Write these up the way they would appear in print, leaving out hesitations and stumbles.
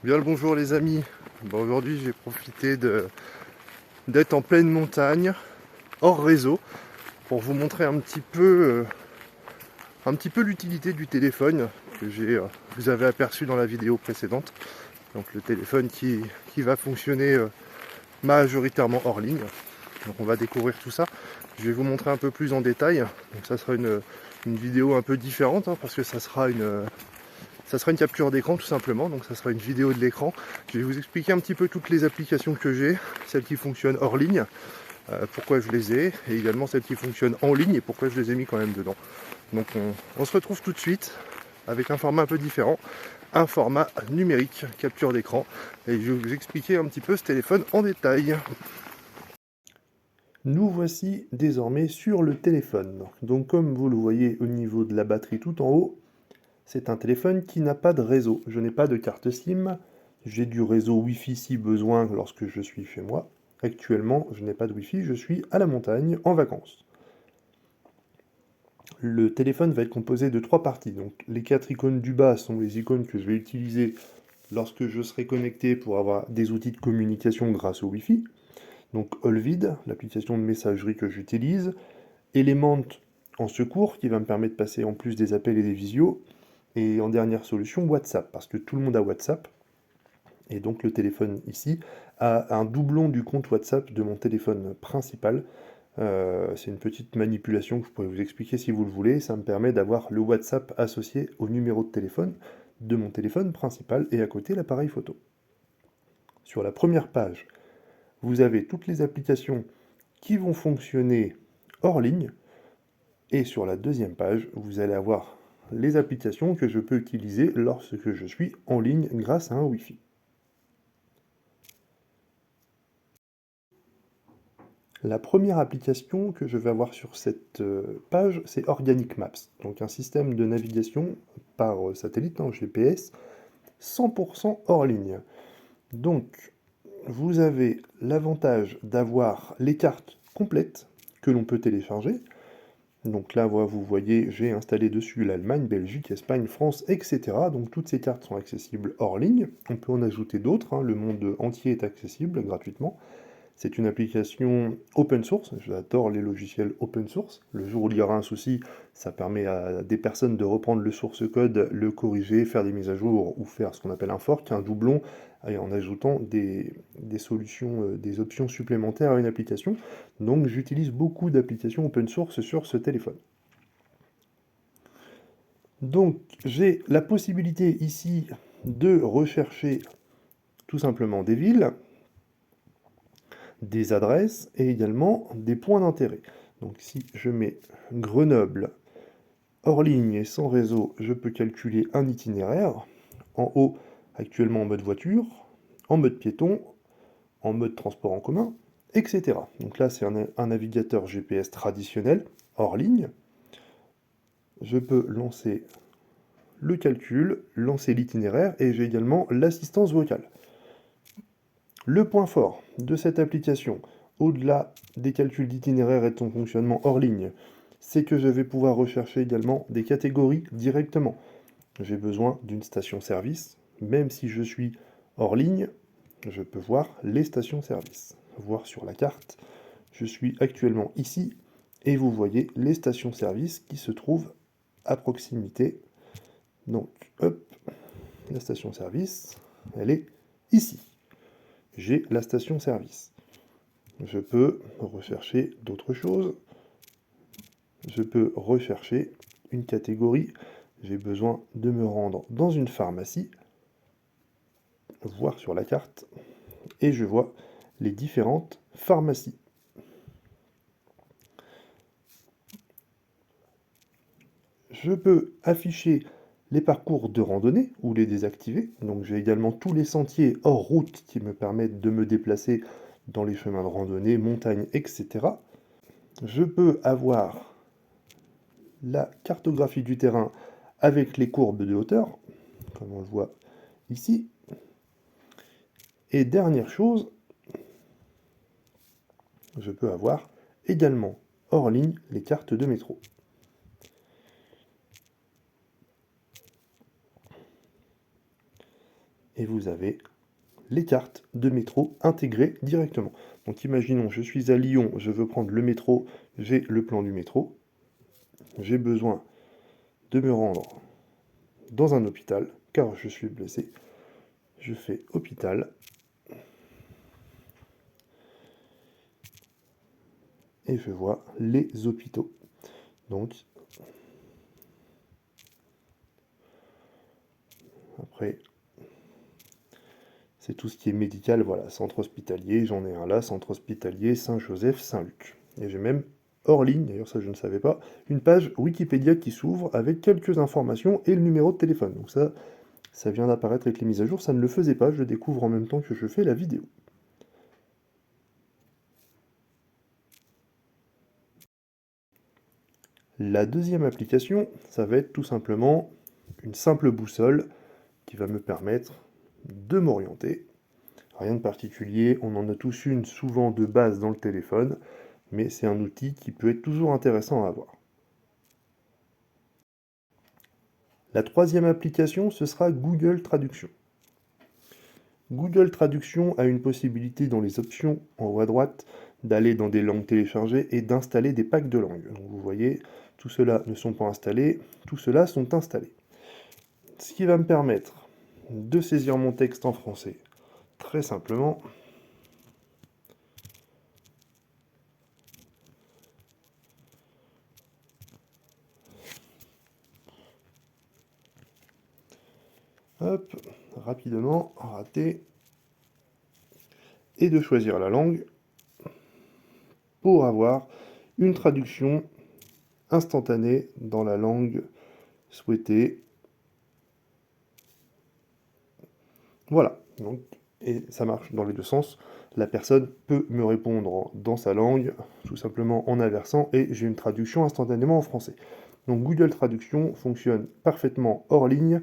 Bien le bonjour les amis. Aujourd'hui j'ai profité d'être en pleine montagne, hors réseau, pour vous montrer un petit peu l'utilité du téléphone que vous avez aperçu dans la vidéo précédente. Donc le téléphone qui va fonctionner majoritairement hors ligne. Donc on va découvrir tout ça. Je vais vous montrer un peu plus en détail. Donc ça sera une vidéo un peu différente parce que ça sera une capture d'écran tout simplement, donc ça sera une vidéo de l'écran. Je vais vous expliquer un petit peu toutes les applications que j'ai, celles qui fonctionnent hors ligne, pourquoi je les ai, et également celles qui fonctionnent en ligne et pourquoi je les ai mis quand même dedans. Donc on se retrouve tout de suite avec un format un peu différent, un format numérique, capture d'écran, et je vais vous expliquer un petit peu ce téléphone en détail. Nous voici désormais sur le téléphone. Donc comme vous le voyez au niveau de la batterie tout en haut, c'est un téléphone qui n'a pas de réseau. Je n'ai pas de carte SIM. J'ai du réseau Wi-Fi si besoin lorsque je suis chez moi. Actuellement, je n'ai pas de Wi-Fi, je suis à la montagne en vacances. Le téléphone va être composé de 3 parties. Donc les 4 icônes du bas sont les icônes que je vais utiliser lorsque je serai connecté pour avoir des outils de communication grâce au Wi-Fi. Donc Allvid, l'application de messagerie que j'utilise. Element en secours qui va me permettre de passer en plus des appels et des visios. Et en dernière solution, WhatsApp, parce que tout le monde a WhatsApp. Et donc le téléphone ici a un doublon du compte WhatsApp de mon téléphone principal. C'est une petite manipulation que je pourrais vous expliquer si vous le voulez. Ça me permet d'avoir le WhatsApp associé au numéro de téléphone de mon téléphone principal et à côté l'appareil photo. Sur la première page, vous avez toutes les applications qui vont fonctionner hors ligne. Et sur la deuxième page, vous allez avoir les applications que je peux utiliser lorsque je suis en ligne grâce à un Wi-Fi. La première application que je vais avoir sur cette page, c'est Organic Maps, donc un système de navigation par satellite en GPS 100% hors ligne. Donc, vous avez l'avantage d'avoir les cartes complètes que l'on peut télécharger. Donc là, vous voyez, j'ai installé dessus l'Allemagne, Belgique, Espagne, France, etc. Donc toutes ces cartes sont accessibles hors ligne. On peut en ajouter d'autres, le monde entier est accessible gratuitement. C'est une application open source, j'adore les logiciels open source. Le jour où il y aura un souci, ça permet à des personnes de reprendre le source code, le corriger, faire des mises à jour ou faire ce qu'on appelle un fork, un doublon, en ajoutant des solutions, des options supplémentaires à une application. Donc j'utilise beaucoup d'applications open source sur ce téléphone. Donc j'ai la possibilité ici de rechercher tout simplement des villes, des adresses et également des points d'intérêt. Donc si je mets Grenoble hors ligne et sans réseau, je peux calculer un itinéraire. En haut, actuellement en mode voiture, en mode piéton, en mode transport en commun, etc. Donc là, c'est un navigateur GPS traditionnel, hors ligne. Je peux lancer le calcul, lancer l'itinéraire et j'ai également l'assistance vocale. Le point fort de cette application, au-delà des calculs d'itinéraire et de son fonctionnement hors ligne, c'est que je vais pouvoir rechercher également des catégories directement. J'ai besoin d'une station-service, même si je suis hors ligne, je peux voir les stations-service. Voir sur la carte, je suis actuellement ici, et vous voyez les stations-service qui se trouvent à proximité. Donc, hop, la station-service, elle est ici. J'ai la station-service. Je peux rechercher d'autres choses. Je peux rechercher une catégorie. J'ai besoin de me rendre dans une pharmacie, voir sur la carte, et je vois les différentes pharmacies. Je peux afficher les parcours de randonnée ou les désactiver. Donc j'ai également tous les sentiers hors route qui me permettent de me déplacer dans les chemins de randonnée, montagnes, etc. Je peux avoir la cartographie du terrain avec les courbes de hauteur, comme on le voit ici. Et dernière chose, je peux avoir également hors ligne les cartes de métro. et vous avez les cartes de métro intégrées directement. Donc imaginons, je suis à Lyon, je veux prendre le métro, j'ai le plan du métro, j'ai besoin de me rendre dans un hôpital, car je suis blessé. Je fais hôpital, et je vois les hôpitaux. Donc, après, c'est tout ce qui est médical, voilà, centre hospitalier, j'en ai un là, centre hospitalier Saint-Joseph, Saint-Luc. Et j'ai même hors ligne, d'ailleurs ça je ne savais pas, une page Wikipédia qui s'ouvre avec quelques informations et le numéro de téléphone. Donc ça vient d'apparaître avec les mises à jour, ça ne le faisait pas, je le découvre en même temps que je fais la vidéo. La deuxième application, ça va être tout simplement une simple boussole qui va me permettre de m'orienter. Rien de particulier, on en a tous une souvent de base dans le téléphone, mais c'est un outil qui peut être toujours intéressant à avoir. La troisième application, ce sera Google Traduction. Google Traduction a une possibilité dans les options en haut à droite d'aller dans des langues téléchargées et d'installer des packs de langues. Donc vous voyez, tout cela ne sont pas installés, tout cela sont installés. Ce qui va me permettre de saisir mon texte en français très simplement. Hop, rapidement, raté, et de choisir la langue pour avoir une traduction instantanée dans la langue souhaitée. Voilà, donc, et ça marche dans les deux sens. La personne peut me répondre dans sa langue, tout simplement en inversant, et j'ai une traduction instantanément en français. Donc Google Traduction fonctionne parfaitement hors ligne,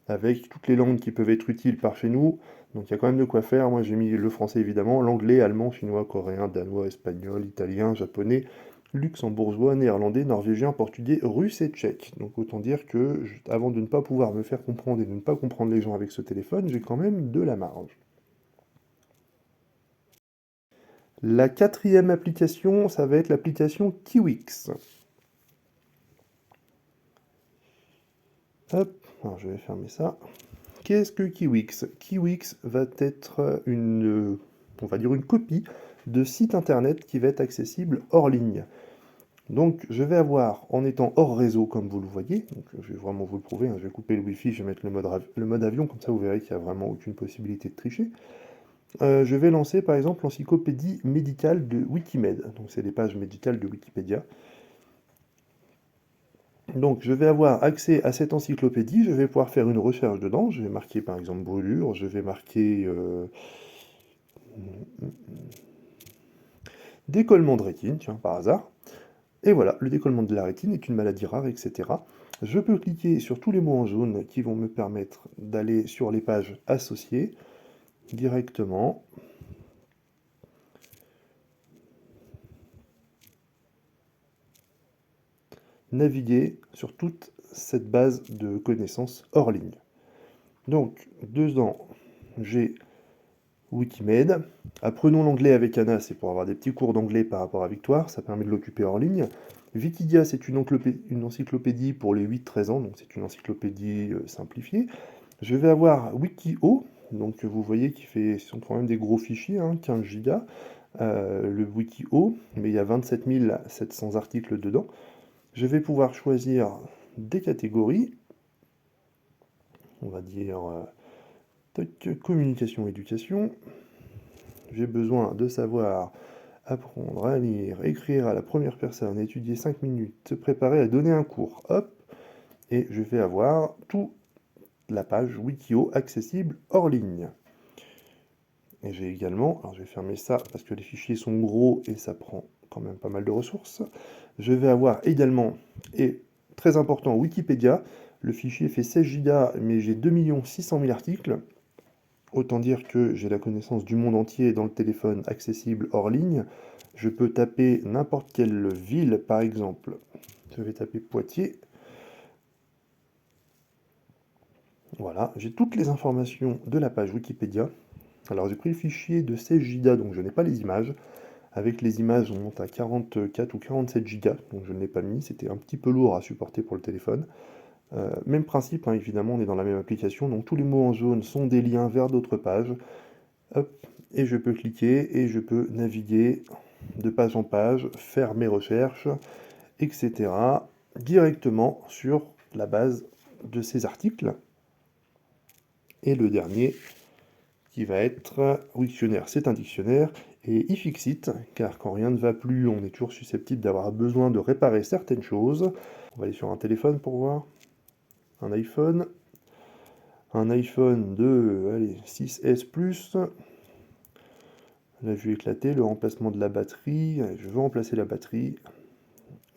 avec toutes les langues qui peuvent être utiles par chez nous. Donc il y a quand même de quoi faire. Moi j'ai mis le français évidemment, l'anglais, allemand, chinois, coréen, danois, espagnol, italien, japonais, luxembourgeois, néerlandais, norvégien, portugais, russe et tchèque. Donc autant dire que avant de ne pas pouvoir me faire comprendre et de ne pas comprendre les gens avec ce téléphone, j'ai quand même de la marge. La quatrième application, ça va être l'application Kiwix. Hop, alors je vais fermer ça. Qu'est-ce que Kiwix? Kiwix va être on va dire une copie de site internet qui va être accessible hors ligne. Donc je vais avoir, en étant hors réseau comme vous le voyez, donc je vais vraiment vous le prouver, hein, je vais couper le Wi-Fi, je vais mettre le mode avion, comme ça vous verrez qu'il n'y a vraiment aucune possibilité de tricher. Je vais lancer par exemple l'encyclopédie médicale de Wikimed, donc c'est les pages médicales de Wikipédia. Donc je vais avoir accès à cette encyclopédie, je vais pouvoir faire une recherche dedans, je vais marquer par exemple brûlure, je vais marquer décollement de rétine, tiens, par hasard. Et voilà, le décollement de la rétine est une maladie rare, etc. Je peux cliquer sur tous les mots en jaune qui vont me permettre d'aller sur les pages associées directement. Naviguer sur toute cette base de connaissances hors ligne. Donc, dedans, j'ai Wikimed. Apprenons l'anglais avec Anna, c'est pour avoir des petits cours d'anglais par rapport à Victoire, ça permet de l'occuper hors ligne. Wikidia, c'est une encyclopédie pour les 8-13 ans, donc c'est une encyclopédie simplifiée. Je vais avoir Wikio, donc vous voyez ce sont quand même des gros fichiers, hein, 15 gigas, le Wikio, mais il y a 27 700 articles dedans. Je vais pouvoir choisir des catégories, on va dire communication, éducation. J'ai besoin de savoir apprendre à lire, écrire à la première personne, étudier 5 minutes, se préparer à donner un cours. Hop, et je vais avoir toute la page Wikio accessible hors ligne. Et j'ai également, alors je vais fermer ça parce que les fichiers sont gros et ça prend quand même pas mal de ressources. Je vais avoir également, et très important, Wikipédia. Le fichier fait 16 Go, mais j'ai 2 600 000 articles. Autant dire que j'ai la connaissance du monde entier dans le téléphone accessible hors ligne. Je peux taper n'importe quelle ville, par exemple. Je vais taper Poitiers. Voilà, j'ai toutes les informations de la page Wikipédia. Alors j'ai pris le fichier de 16 Go, donc je n'ai pas les images. Avec les images, on monte à 44 ou 47 Go, donc je ne l'ai pas mis, c'était un petit peu lourd à supporter pour le téléphone. Même principe, hein, évidemment, on est dans la même application, donc tous les mots en jaune sont des liens vers d'autres pages. Hop, et je peux cliquer et je peux naviguer de page en page, faire mes recherches, etc. directement sur la base de ces articles. Et le dernier, qui va être Wiktionnaire, c'est un dictionnaire, et iFixit, car quand rien ne va plus, on est toujours susceptible d'avoir besoin de réparer certaines choses. On va aller sur un téléphone pour voir. Un iPhone de allez, 6S Plus. La vue éclatée, le remplacement de la batterie. Allez, je veux remplacer la batterie.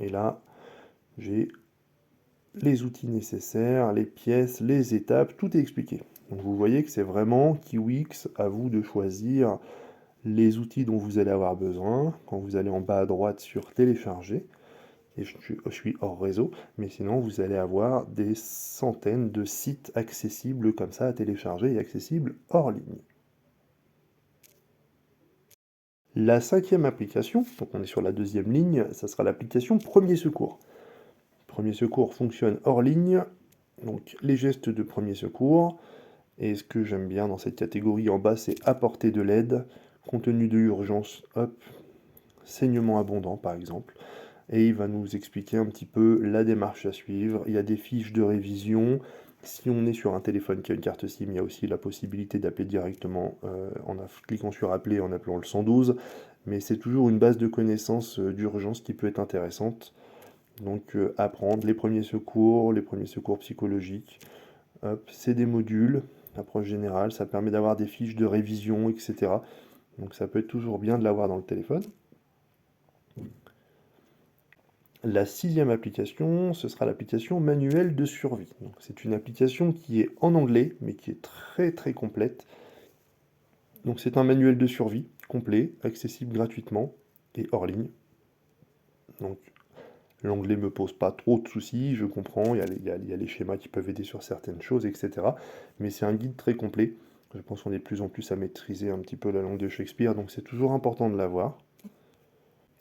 Et là, j'ai les outils nécessaires, les pièces, les étapes, tout est expliqué. Donc vous voyez que c'est vraiment Kiwix, à vous de choisir les outils dont vous allez avoir besoin. Quand vous allez en bas à droite sur télécharger, et je suis hors réseau, mais sinon vous allez avoir des centaines de sites accessibles comme ça à télécharger et accessibles hors ligne. La cinquième application, donc on est sur la deuxième ligne, ça sera l'application Premier Secours. Premier Secours fonctionne hors ligne, donc les gestes de premier secours. Et ce que j'aime bien dans cette catégorie en bas, c'est apporter de l'aide, contenu de urgence, hop, saignement abondant par exemple. Et il va nous expliquer un petit peu la démarche à suivre. Il y a des fiches de révision. Si on est sur un téléphone qui a une carte SIM, il y a aussi la possibilité d'appeler directement en cliquant sur appeler en appelant le 112. Mais c'est toujours une base de connaissances d'urgence qui peut être intéressante. Donc apprendre les premiers secours psychologiques. Hop, c'est des modules, approche générale, ça permet d'avoir des fiches de révision, etc. Donc ça peut être toujours bien de l'avoir dans le téléphone. La sixième application, ce sera l'application Manuel de survie. C'est une application qui est en anglais, mais qui est très très complète. Donc c'est un manuel de survie complet, accessible gratuitement et hors ligne. Donc l'anglais me pose pas trop de soucis, je comprends, il y a les schémas qui peuvent aider sur certaines choses, etc. Mais c'est un guide très complet. Je pense qu'on est de plus en plus à maîtriser un petit peu la langue de Shakespeare, donc c'est toujours important de l'avoir.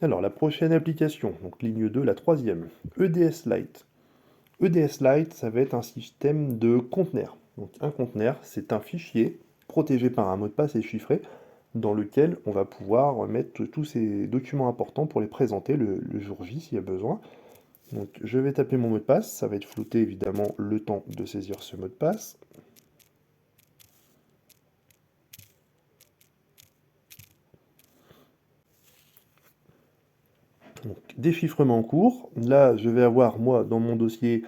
Alors la prochaine application, donc ligne 2, la troisième, EDS Lite. EDS Lite, ça va être un système de conteneur. Donc un conteneur, c'est un fichier protégé par un mot de passe et chiffré dans lequel on va pouvoir mettre tous ces documents importants pour les présenter le jour J s'il y a besoin. Donc je vais taper mon mot de passe, ça va être flouté évidemment le temps de saisir ce mot de passe. Donc, déchiffrement en cours, là je vais avoir moi dans mon dossier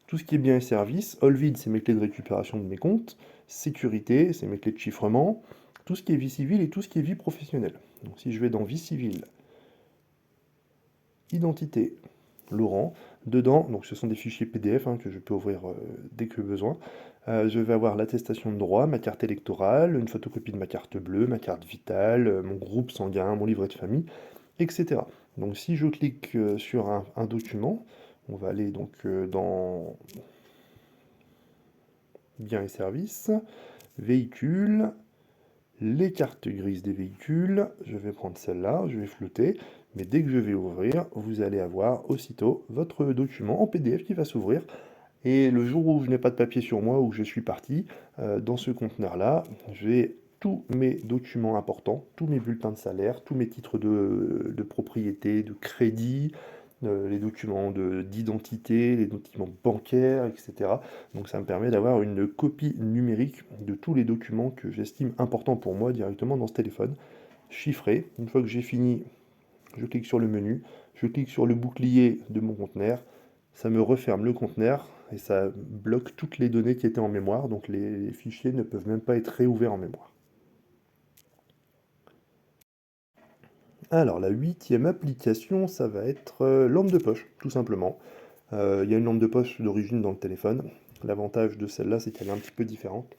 tout ce qui est biens et services, Allvid c'est mes clés de récupération de mes comptes, sécurité c'est mes clés de chiffrement, tout ce qui est vie civile et tout ce qui est vie professionnelle. Donc si je vais dans vie civile, identité, Laurent, dedans, donc ce sont des fichiers PDF hein, que je peux ouvrir dès que besoin. Je vais avoir l'attestation de droit, ma carte électorale, une photocopie de ma carte bleue, ma carte vitale, mon groupe sanguin, mon livret de famille, etc. Donc si je clique sur un document, on va aller donc dans biens et services, véhicules, les cartes grises des véhicules, je vais prendre celle-là, je vais flouter, mais dès que je vais ouvrir, vous allez avoir aussitôt votre document en PDF qui va s'ouvrir. Et le jour où je n'ai pas de papier sur moi, où je suis parti, dans ce conteneur-là, j'ai tous mes documents importants, tous mes bulletins de salaire, tous mes titres de propriété, de crédit, les documents d'identité, les documents bancaires, etc. Donc ça me permet d'avoir une copie numérique de tous les documents que j'estime importants pour moi directement dans ce téléphone, chiffré. Une fois que j'ai fini, je clique sur le menu, je clique sur le bouclier de mon conteneur, ça me referme le conteneur et ça bloque toutes les données qui étaient en mémoire, donc les fichiers ne peuvent même pas être réouverts en mémoire. Alors la huitième application, ça va être lampe de poche, tout simplement. Il y a une lampe de poche d'origine dans le téléphone. L'avantage de celle-là, c'est qu'elle est un petit peu différente.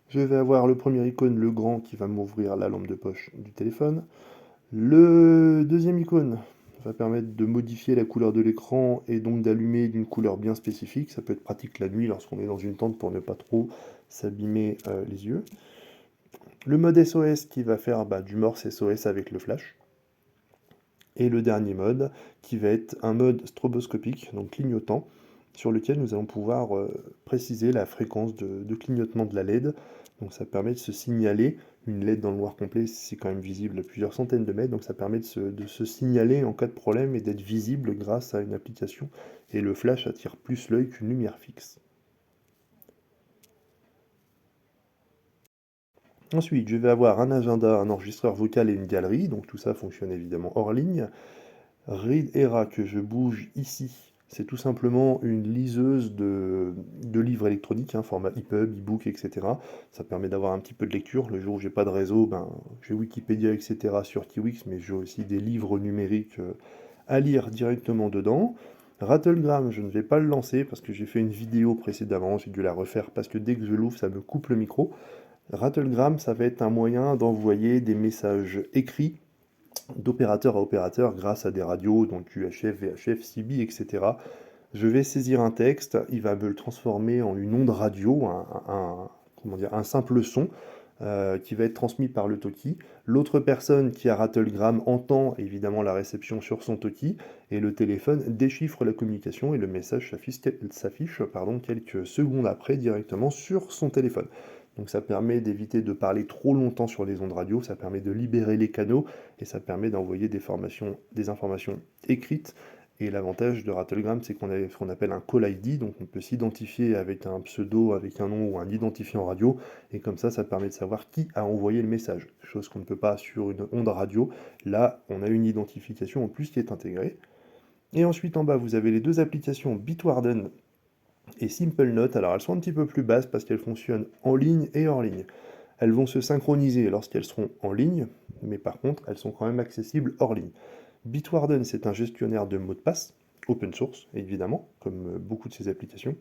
Je vais avoir le premier icône, le grand, qui va m'ouvrir la lampe de poche du téléphone. Le deuxième icône, Ça va permettre de modifier la couleur de l'écran et donc d'allumer d'une couleur bien spécifique. Ça peut être pratique la nuit lorsqu'on est dans une tente pour ne pas trop s'abîmer les yeux. Le mode SOS qui va faire du Morse SOS avec le flash. Et le dernier mode qui va être un mode stroboscopique, donc clignotant, sur lequel nous allons pouvoir préciser la fréquence de clignotement de la LED. Donc ça permet de se signaler. Une LED dans le noir complet, c'est quand même visible à plusieurs centaines de mètres, donc ça permet de se signaler en cas de problème et d'être visible grâce à une application. Et le flash attire plus l'œil qu'une lumière fixe. Ensuite, je vais avoir un agenda, un enregistreur vocal et une galerie, donc tout ça fonctionne évidemment hors ligne. Read Era que je bouge ici, c'est tout simplement une liseuse de livres électroniques, format EPUB, e-book, etc. Ça permet d'avoir un petit peu de lecture. Le jour où j'ai pas de réseau, j'ai Wikipédia, etc. sur Kiwix, mais j'ai aussi des livres numériques à lire directement dedans. Rattlegram, je ne vais pas le lancer parce que j'ai fait une vidéo précédemment, j'ai dû la refaire parce que dès que je l'ouvre, ça me coupe le micro. Rattlegram, ça va être un moyen d'envoyer des messages écrits d'opérateur à opérateur grâce à des radios, donc UHF, VHF, CB, etc. Je vais saisir un texte, il va me le transformer en une onde radio, comment dire, un simple son qui va être transmis par le talkie. L'autre personne qui a Rattlegram entend évidemment la réception sur son talkie et le téléphone déchiffre la communication et le message s'affiche quelques secondes après directement sur son téléphone. Donc ça permet d'éviter de parler trop longtemps sur les ondes radio, ça permet de libérer les canaux et ça permet d'envoyer des informations écrites. Et l'avantage de Rattlegram, c'est qu'on a ce qu'on appelle un call ID, donc on peut s'identifier avec un pseudo, avec un nom ou un identifiant radio, et comme ça permet de savoir qui a envoyé le message, chose qu'on ne peut pas sur une onde radio. Là, on a une identification en plus qui est intégrée. Et ensuite, en bas, vous avez les deux applications Bitwarden et Simple Note. Alors, elles sont un petit peu plus basses parce qu'elles fonctionnent en ligne et hors ligne. Elles vont se synchroniser lorsqu'elles seront en ligne, mais par contre, elles sont quand même accessibles hors ligne. Bitwarden, c'est un gestionnaire de mots de passe, open source évidemment, comme beaucoup de ces applications.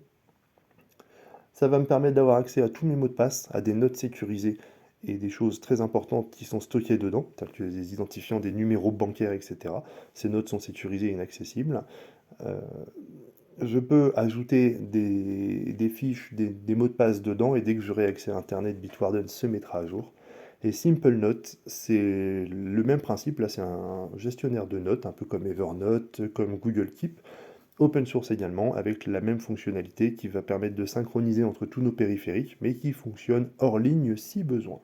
Ça va me permettre d'avoir accès à tous mes mots de passe, à des notes sécurisées et des choses très importantes qui sont stockées dedans, telles que des identifiants, des numéros bancaires, etc. Ces notes sont sécurisées et inaccessibles. Euh, je peux ajouter des fiches, des mots de passe dedans, et dès que j'aurai accès à Internet, Bitwarden se mettra à jour. Et Simple Note, c'est le même principe, là c'est un gestionnaire de notes, un peu comme Evernote, comme Google Keep, open source également, avec la même fonctionnalité qui va permettre de synchroniser entre tous nos périphériques, mais qui fonctionne hors ligne si besoin.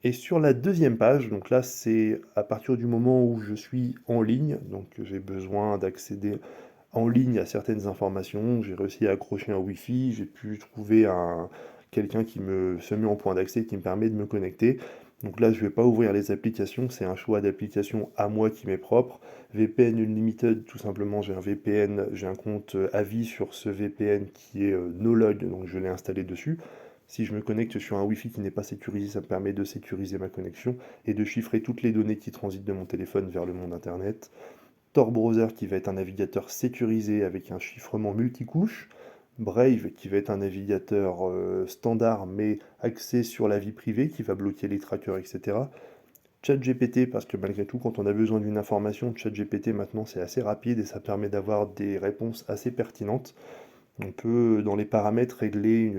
Et sur la deuxième page, donc là c'est à partir du moment où je suis en ligne, donc j'ai besoin d'accéder en ligne à certaines informations, j'ai réussi à accrocher un Wi-Fi, j'ai pu trouver quelqu'un qui se met en point d'accès, qui me permet de me connecter. Donc là, je ne vais pas ouvrir les applications, c'est un choix d'application à moi qui m'est propre. VPN Unlimited, tout simplement, j'ai un VPN, j'ai un compte à vie sur ce VPN qui est no-log, donc je l'ai installé dessus. Si je me connecte sur un Wi-Fi qui n'est pas sécurisé, ça me permet de sécuriser ma connexion et de chiffrer toutes les données qui transitent de mon téléphone vers le monde Internet. Tor Browser qui va être un navigateur sécurisé avec un chiffrement multicouche. Brave qui va être un navigateur standard mais axé sur la vie privée qui va bloquer les trackers, etc. ChatGPT parce que malgré tout quand on a besoin d'une information, ChatGPT maintenant c'est assez rapide et ça permet d'avoir des réponses assez pertinentes. On peut dans les paramètres régler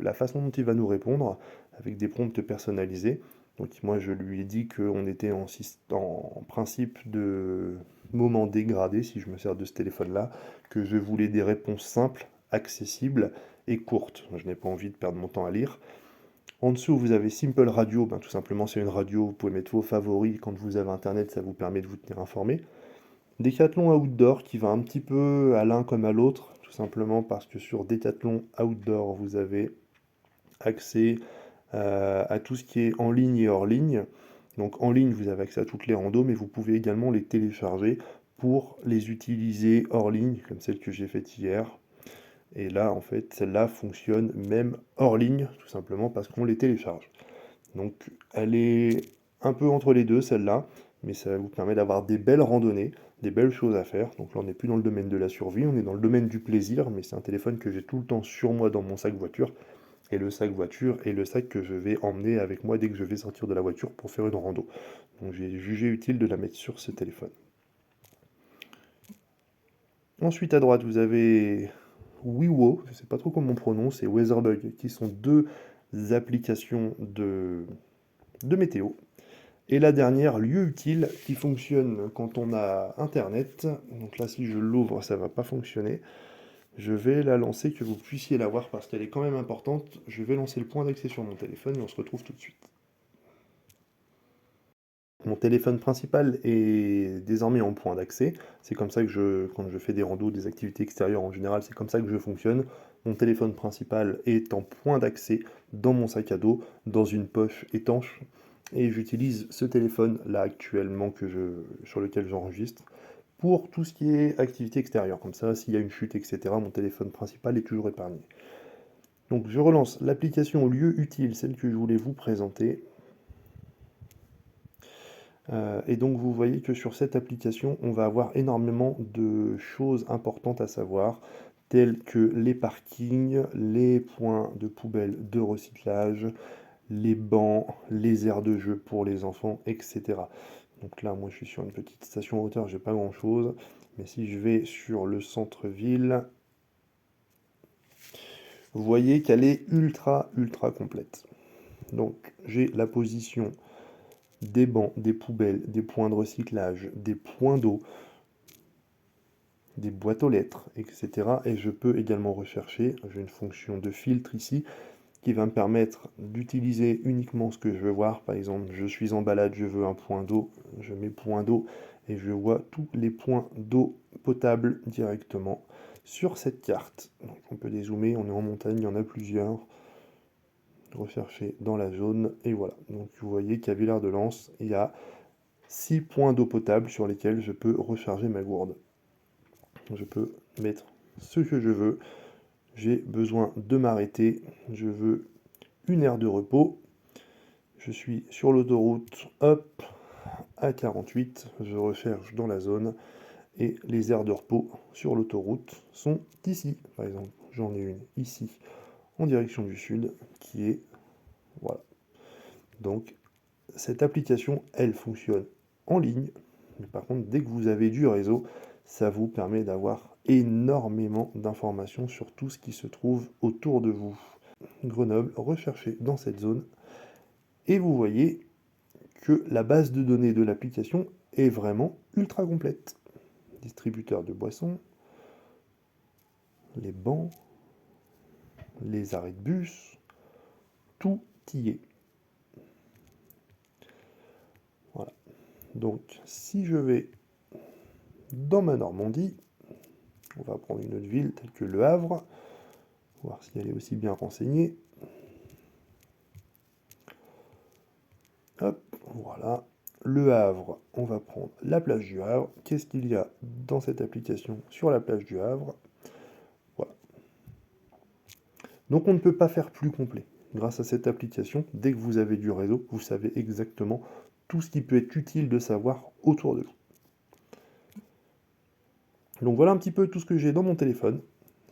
la façon dont il va nous répondre avec des prompts personnalisés. Donc moi je lui ai dit qu'on était en principe de moment dégradé si je me sers de ce téléphone-là, que je voulais des réponses simples, accessibles et courtes. Je n'ai pas envie de perdre mon temps à lire. En dessous, vous avez Simple Radio, tout simplement c'est une radio, vous pouvez mettre vos favoris, quand vous avez internet, ça vous permet de vous tenir informé. Decathlon Outdoor qui va un petit peu à l'un comme à l'autre, tout simplement parce que sur Decathlon Outdoor, vous avez accès à tout ce qui est en ligne et hors ligne. Donc en ligne, vous avez accès à toutes les randos, mais vous pouvez également les télécharger pour les utiliser hors ligne, comme celle que j'ai faite hier. Et là, en fait, celle-là fonctionne même hors ligne, tout simplement parce qu'on les télécharge. Donc elle est un peu entre les deux, celle-là, mais ça vous permet d'avoir des belles randonnées, des belles choses à faire. Donc là, on n'est plus dans le domaine de la survie, on est dans le domaine du plaisir, mais c'est un téléphone que j'ai tout le temps sur moi dans mon sac voiture et le sac voiture est le sac que je vais emmener avec moi dès que je vais sortir de la voiture pour faire une rando. Donc j'ai jugé utile de la mettre sur ce téléphone. Ensuite à droite vous avez Wiwo, je ne sais pas trop comment on prononce, et Weatherbug, qui sont deux applications de météo. Et la dernière, lieu utile, qui fonctionne quand on a internet. Donc là si je l'ouvre ça ne va pas fonctionner. Je vais la lancer, que vous puissiez la voir parce qu'elle est quand même importante. Je vais lancer le point d'accès sur mon téléphone et on se retrouve tout de suite. Mon téléphone principal est désormais en point d'accès. C'est comme ça que quand je fais des randos, des activités extérieures en général, c'est comme ça que je fonctionne. Mon téléphone principal est en point d'accès dans mon sac à dos, dans une poche étanche. Et j'utilise ce téléphone là actuellement sur lequel j'enregistre pour tout ce qui est activité extérieure. Comme ça, s'il y a une chute, etc., mon téléphone principal est toujours épargné. Donc je relance l'application lieu utile, celle que je voulais vous présenter. Et donc vous voyez que sur cette application, on va avoir énormément de choses importantes à savoir, telles que les parkings, les points de poubelle de recyclage, les bancs, les aires de jeu pour les enfants, etc. Donc là, moi je suis sur une petite station en hauteur, j'ai pas grand chose. Mais si je vais sur le centre-ville, vous voyez qu'elle est ultra complète. Donc j'ai la position des bancs, des poubelles, des points de recyclage, des points d'eau, des boîtes aux lettres, etc. Et je peux également rechercher, j'ai une fonction de filtre ici, qui va me permettre d'utiliser uniquement ce que je veux voir. Par exemple, je suis en balade, je veux un point d'eau, je mets point d'eau, et je vois tous les points d'eau potable directement sur cette carte. Donc on peut dézoomer, on est en montagne, il y en a plusieurs. Rechercher dans la zone, et voilà. Donc vous voyez qu'à Villard-de-Lans, il y a 6 points d'eau potable sur lesquels je peux recharger ma gourde. Je peux mettre ce que je veux. J'ai besoin de m'arrêter. Je veux une aire de repos. Je suis sur l'autoroute, hop, à 48. Je recherche dans la zone. Et les aires de repos sur l'autoroute sont ici. Par exemple, j'en ai une ici, en direction du sud, qui est... Voilà. Donc, cette application, elle fonctionne en ligne. Mais par contre, dès que vous avez du réseau, ça vous permet d'avoir énormément d'informations sur tout ce qui se trouve autour de vous. Grenoble, recherchez dans cette zone. Et vous voyez que la base de données de l'application est vraiment ultra complète. Distributeur de boissons, les bancs, les arrêts de bus, tout y est. Voilà. Donc, si je vais dans ma Normandie, on va prendre une autre ville telle que Le Havre, voir si elle est aussi bien renseignée. Hop, voilà. Le Havre, on va prendre la plage du Havre. Qu'est-ce qu'il y a dans cette application sur la plage du Havre? Voilà. Donc on ne peut pas faire plus complet. Grâce à cette application, dès que vous avez du réseau, vous savez exactement tout ce qui peut être utile de savoir autour de vous. Donc voilà un petit peu tout ce que j'ai dans mon téléphone.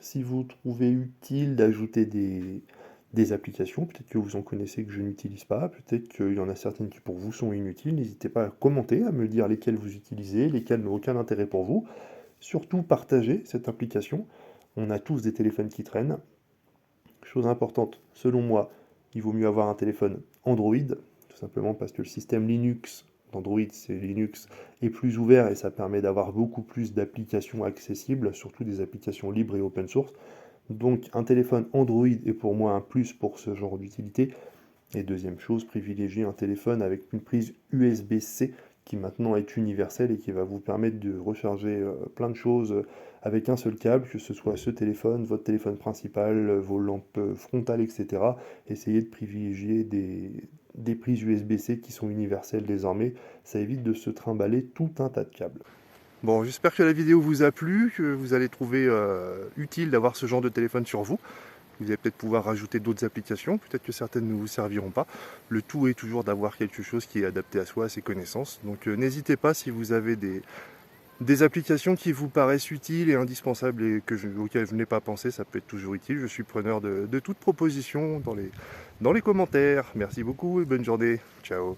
Si vous trouvez utile d'ajouter des applications, peut-être que vous en connaissez que je n'utilise pas, peut-être qu'il y en a certaines qui pour vous sont inutiles, n'hésitez pas à commenter, à me dire lesquelles vous utilisez, lesquelles n'ont aucun intérêt pour vous. Surtout partagez cette application. On a tous des téléphones qui traînent. Chose importante, selon moi, il vaut mieux avoir un téléphone Android, tout simplement parce que le système Linux d'Android, c'est Linux, est plus ouvert et ça permet d'avoir beaucoup plus d'applications accessibles, surtout des applications libres et open source. Donc un téléphone Android est pour moi un plus pour ce genre d'utilité. Et deuxième chose, privilégier un téléphone avec une prise USB-C qui maintenant est universelle et qui va vous permettre de recharger plein de choses avec un seul câble, que ce soit ce téléphone, votre téléphone principal, vos lampes frontales, etc. Essayez de privilégier des prises USB-C qui sont universelles désormais. Ça évite de se trimballer tout un tas de câbles. Bon, j'espère que la vidéo vous a plu, que vous allez trouver utile d'avoir ce genre de téléphone sur vous. Vous allez peut-être pouvoir rajouter d'autres applications, peut-être que certaines ne vous serviront pas. Le tout est toujours d'avoir quelque chose qui est adapté à soi, à ses connaissances. Donc n'hésitez pas si vous avez des applications qui vous paraissent utiles et indispensables et auxquelles je n'ai pas pensé, ça peut être toujours utile. Je suis preneur de toute proposition dans les commentaires. Merci beaucoup et bonne journée. Ciao.